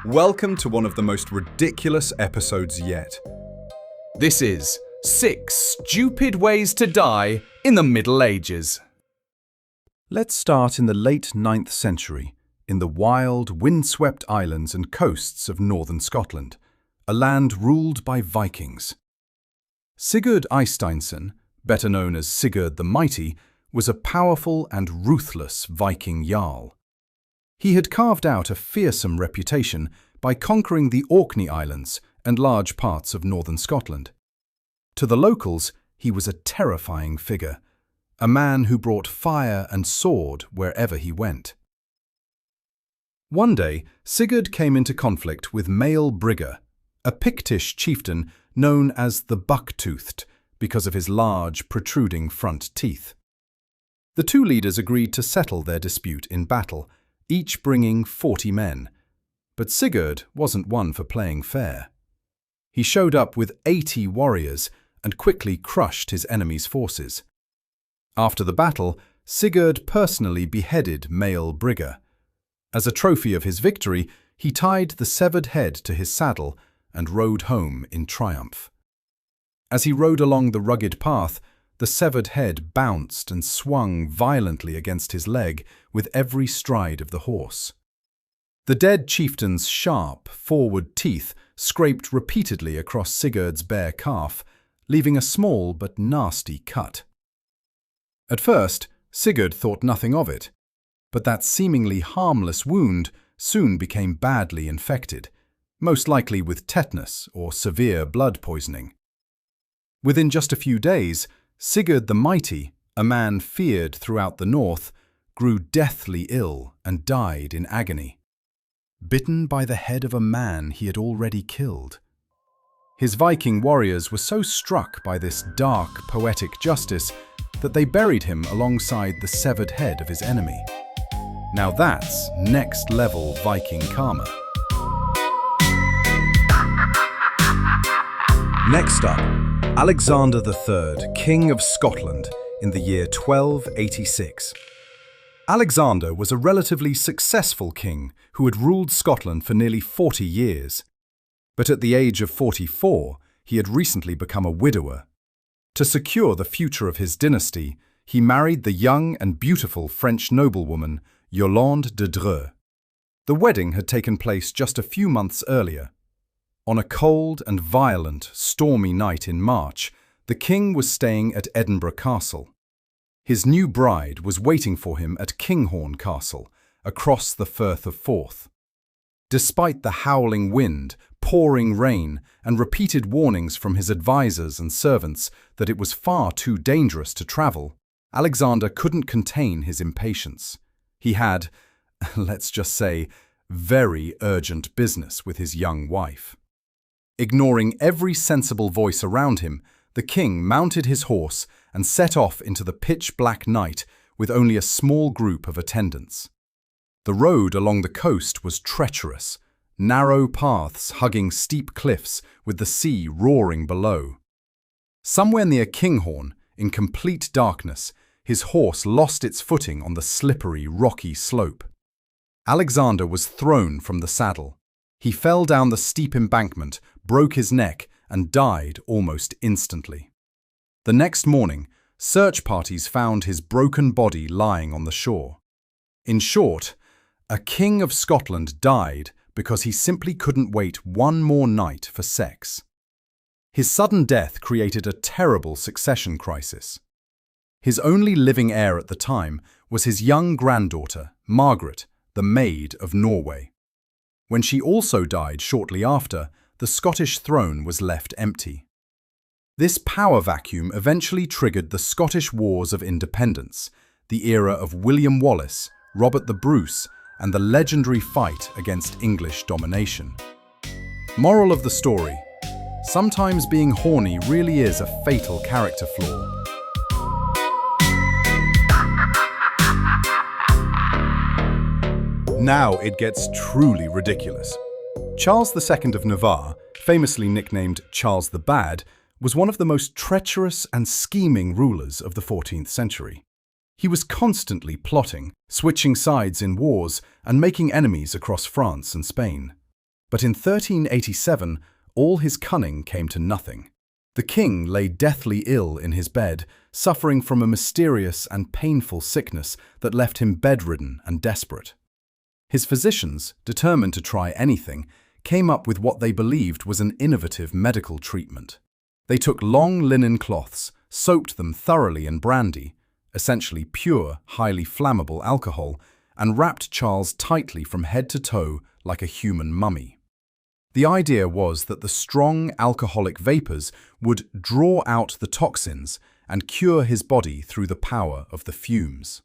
Welcome to one of the most ridiculous episodes yet. This is 6 Stupid Ways to Die in the Middle Ages. Let's start in the late 9th century, in the wild, windswept islands and coasts of northern Scotland, a land ruled by Vikings. Sigurd Eysteinsson, better known as Sigurd the Mighty, was a powerful and ruthless Viking jarl. He had carved out a fearsome reputation by conquering the Orkney Islands and large parts of northern Scotland. To the locals, he was a terrifying figure, a man who brought fire and sword wherever he went. One day, Sigurd came into conflict with Mael Brigga, a Pictish chieftain known as the Buck-Toothed because of his large, protruding front teeth. The two leaders agreed to settle their dispute in battle, each bringing 40 men. But Sigurd wasn't one for playing fair. He showed up with 80 warriors and quickly crushed his enemy's forces. After the battle, Sigurd personally beheaded Mael Brigga. As a trophy of his victory, he tied the severed head to his saddle and rode home in triumph. As he rode along the rugged path, the severed head bounced and swung violently against his leg with every stride of the horse. The dead chieftain's sharp, forward teeth scraped repeatedly across Sigurd's bare calf, leaving a small but nasty cut. At first, Sigurd thought nothing of it, but that seemingly harmless wound soon became badly infected, most likely with tetanus or severe blood poisoning. Within just a few days, Sigurd the Mighty, a man feared throughout the north, grew deathly ill and died in agony, bitten by the head of a man he had already killed. His Viking warriors were so struck by this dark, poetic justice that they buried him alongside the severed head of his enemy. Now that's next-level Viking karma. Next up, Alexander III, King of Scotland, in the year 1286. Alexander was a relatively successful king who had ruled Scotland for nearly 40 years. But at the age of 44, he had recently become a widower. To secure the future of his dynasty, he married the young and beautiful French noblewoman Yolande de Dreux. The wedding had taken place just a few months earlier. On a cold and violent, stormy night in March, the king was staying at Edinburgh Castle. His new bride was waiting for him at Kinghorn Castle, across the Firth of Forth. Despite the howling wind, pouring rain, and repeated warnings from his advisors and servants that it was far too dangerous to travel, Alexander couldn't contain his impatience. He had, let's just say, very urgent business with his young wife. Ignoring every sensible voice around him, the king mounted his horse and set off into the pitch-black night with only a small group of attendants. The road along the coast was treacherous, narrow paths hugging steep cliffs with the sea roaring below. Somewhere near Kinghorn, in complete darkness, his horse lost its footing on the slippery, rocky slope. Alexander was thrown from the saddle. He fell down the steep embankment, broke his neck, and died almost instantly. The next morning, search parties found his broken body lying on the shore. In short, a king of Scotland died because he simply couldn't wait one more night for sex. His sudden death created a terrible succession crisis. His only living heir at the time was his young granddaughter, Margaret, the Maid of Norway. When she also died shortly after, the Scottish throne was left empty. This power vacuum eventually triggered the Scottish Wars of Independence, the era of William Wallace, Robert the Bruce, and the legendary fight against English domination. Moral of the story: sometimes being horny really is a fatal character flaw. Now it gets truly ridiculous. Charles II of Navarre, famously nicknamed Charles the Bad, was one of the most treacherous and scheming rulers of the 14th century. He was constantly plotting, switching sides in wars, and making enemies across France and Spain. But in 1387, all his cunning came to nothing. The king lay deathly ill in his bed, suffering from a mysterious and painful sickness that left him bedridden and desperate. His physicians, determined to try anything, came up with what they believed was an innovative medical treatment. They took long linen cloths, soaked them thoroughly in brandy, essentially pure, highly flammable alcohol, and wrapped Charles tightly from head to toe like a human mummy. The idea was that the strong alcoholic vapors would draw out the toxins and cure his body through the power of the fumes.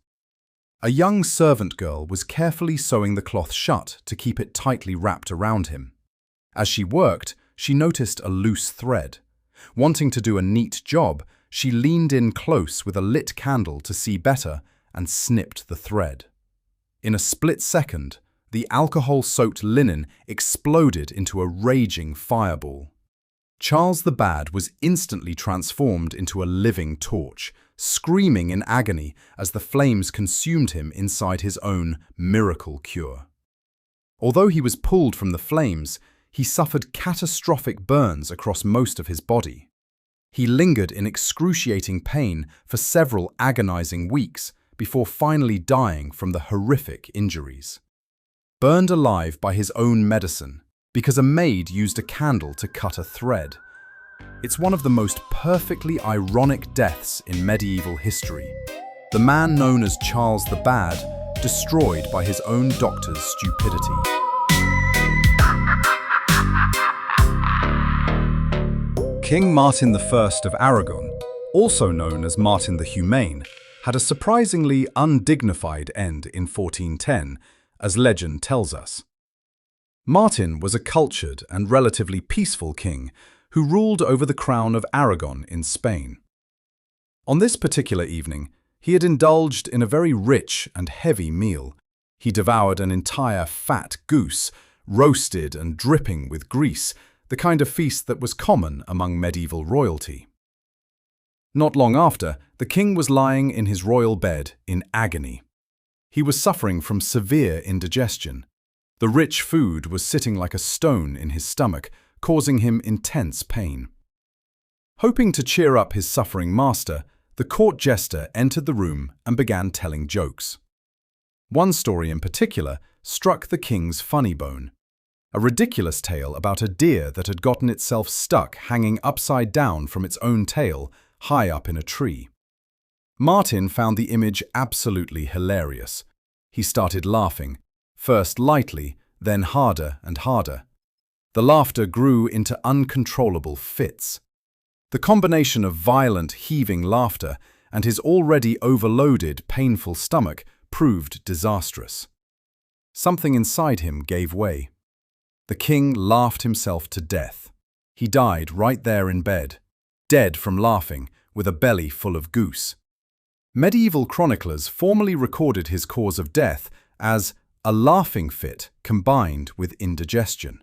A young servant girl was carefully sewing the cloth shut to keep it tightly wrapped around him. As she worked, she noticed a loose thread. Wanting to do a neat job, she leaned in close with a lit candle to see better and snipped the thread. In a split second, the alcohol-soaked linen exploded into a raging fireball. Charles the Bad was instantly transformed into a living torch, screaming in agony as the flames consumed him inside his own miracle cure. Although he was pulled from the flames, he suffered catastrophic burns across most of his body. He lingered in excruciating pain for several agonizing weeks before finally dying from the horrific injuries. Burned alive by his own medicine because a maid used a candle to cut a thread. It's one of the most perfectly ironic deaths in medieval history. The man known as Charles the Bad, destroyed by his own doctor's stupidity. King Martin I of Aragon, also known as Martin the Humane, had a surprisingly undignified end in 1410, as legend tells us. Martin was a cultured and relatively peaceful king who ruled over the crown of Aragon in Spain. On this particular evening, he had indulged in a very rich and heavy meal. He devoured an entire fat goose, roasted and dripping with grease, the kind of feast that was common among medieval royalty. Not long after, the king was lying in his royal bed in agony. He was suffering from severe indigestion. The rich food was sitting like a stone in his stomach, causing him intense pain. Hoping to cheer up his suffering master, the court jester entered the room and began telling jokes. One story in particular struck the king's funny bone. A ridiculous tale about a deer that had gotten itself stuck hanging upside down from its own tail, high up in a tree. Martin found the image absolutely hilarious. He started laughing, first lightly, then harder and harder. The laughter grew into uncontrollable fits. The combination of violent, heaving laughter and his already overloaded, painful stomach proved disastrous. Something inside him gave way. The king laughed himself to death. He died right there in bed, dead from laughing, with a belly full of goose. Medieval chroniclers formally recorded his cause of death as a laughing fit combined with indigestion.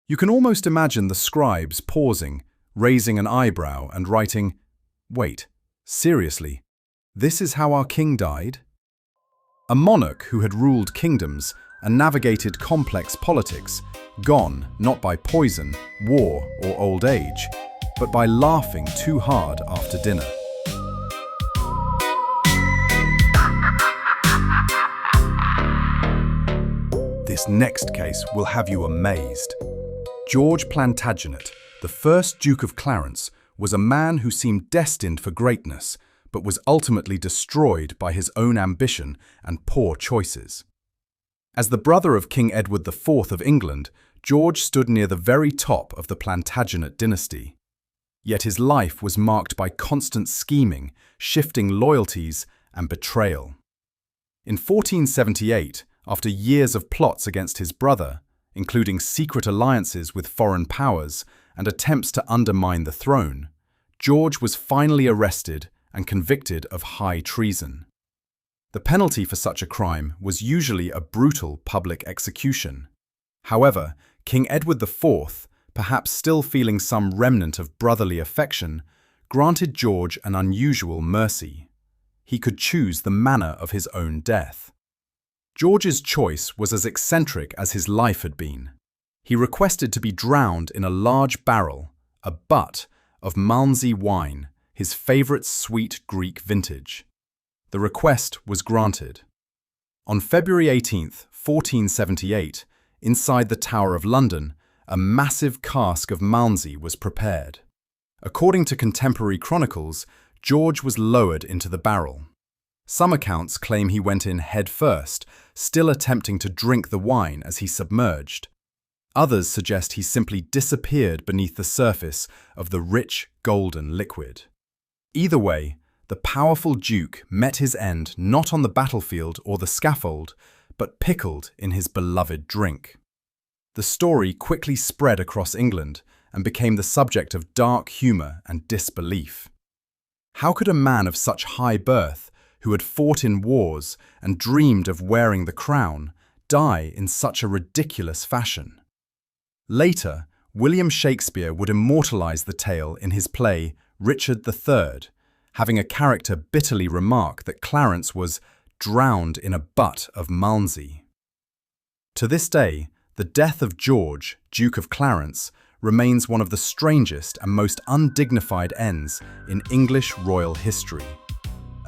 You can almost imagine the scribes pausing, raising an eyebrow and writing, "Wait, seriously, this is how our king died?" A monarch who had ruled kingdoms and navigated complex politics, gone not by poison, war, or old age, but by laughing too hard after dinner. This next case will have you amazed. George Plantagenet, the first Duke of Clarence, was a man who seemed destined for greatness, but was ultimately destroyed by his own ambition and poor choices. As the brother of King Edward IV of England, George stood near the very top of the Plantagenet dynasty. Yet his life was marked by constant scheming, shifting loyalties, and betrayal. In 1478, after years of plots against his brother, including secret alliances with foreign powers and attempts to undermine the throne, George was finally arrested and convicted of high treason. The penalty for such a crime was usually a brutal public execution. However, King Edward IV, perhaps still feeling some remnant of brotherly affection, granted George an unusual mercy. He could choose the manner of his own death. George's choice was as eccentric as his life had been. He requested to be drowned in a large barrel, a butt, of Malmsey wine, his favourite sweet Greek vintage. The request was granted. On February 18th, 1478, inside the Tower of London, a massive cask of Malmsey was prepared. According to contemporary chronicles, George was lowered into the barrel. Some accounts claim he went in head first, still attempting to drink the wine as he submerged. Others suggest he simply disappeared beneath the surface of the rich, golden liquid. Either way, the powerful Duke met his end not on the battlefield or the scaffold, but pickled in his beloved drink. The story quickly spread across England and became the subject of dark humour and disbelief. How could a man of such high birth, who had fought in wars and dreamed of wearing the crown, die in such a ridiculous fashion? Later, William Shakespeare would immortalise the tale in his play Richard III, having a character bitterly remark that Clarence was drowned in a butt of Malmsey. To this day, the death of George, Duke of Clarence, remains one of the strangest and most undignified ends in English royal history.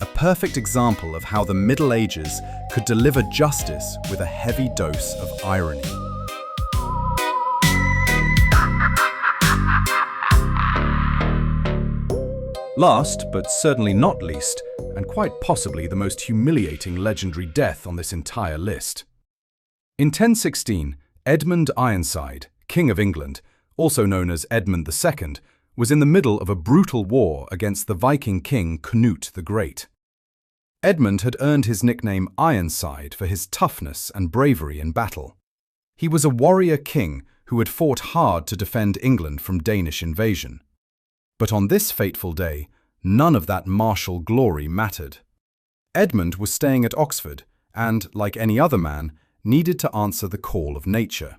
A perfect example of how the Middle Ages could deliver justice with a heavy dose of irony. Last, but certainly not least, and quite possibly the most humiliating legendary death on this entire list. In 1016, Edmund Ironside, King of England, also known as Edmund II, was in the middle of a brutal war against the Viking king Canute the Great. Edmund had earned his nickname Ironside for his toughness and bravery in battle. He was a warrior king who had fought hard to defend England from Danish invasion. But on this fateful day, none of that martial glory mattered. Edmund was staying at Oxford and, like any other man, needed to answer the call of nature.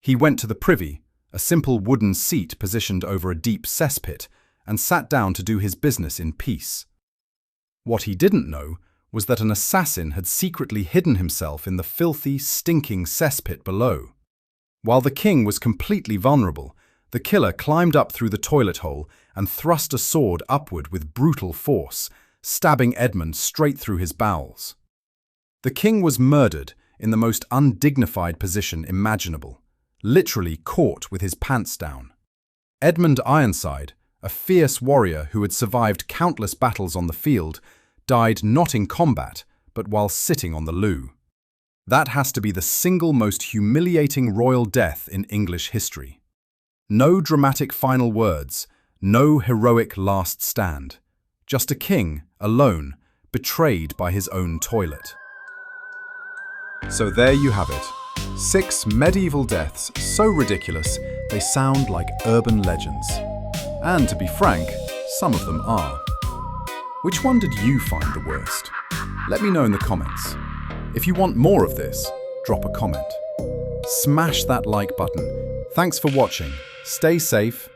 He went to the privy, a simple wooden seat positioned over a deep cesspit, and sat down to do his business in peace. What he didn't know was that an assassin had secretly hidden himself in the filthy, stinking cesspit below. While the king was completely vulnerable, the killer climbed up through the toilet hole and thrust a sword upward with brutal force, stabbing Edmund straight through his bowels. The king was murdered in the most undignified position imaginable, literally caught with his pants down. Edmund Ironside, a fierce warrior who had survived countless battles on the field, died not in combat, but while sitting on the loo. That has to be the single most humiliating royal death in English history. No dramatic final words, no heroic last stand. Just a king, alone, betrayed by his own toilet. So there you have it. 6 medieval deaths so ridiculous they sound like urban legends. And to be frank, some of them are. Which one did you find the worst? Let me know in the comments. If you want more of this, drop a comment. Smash that like button. Thanks for watching. Stay safe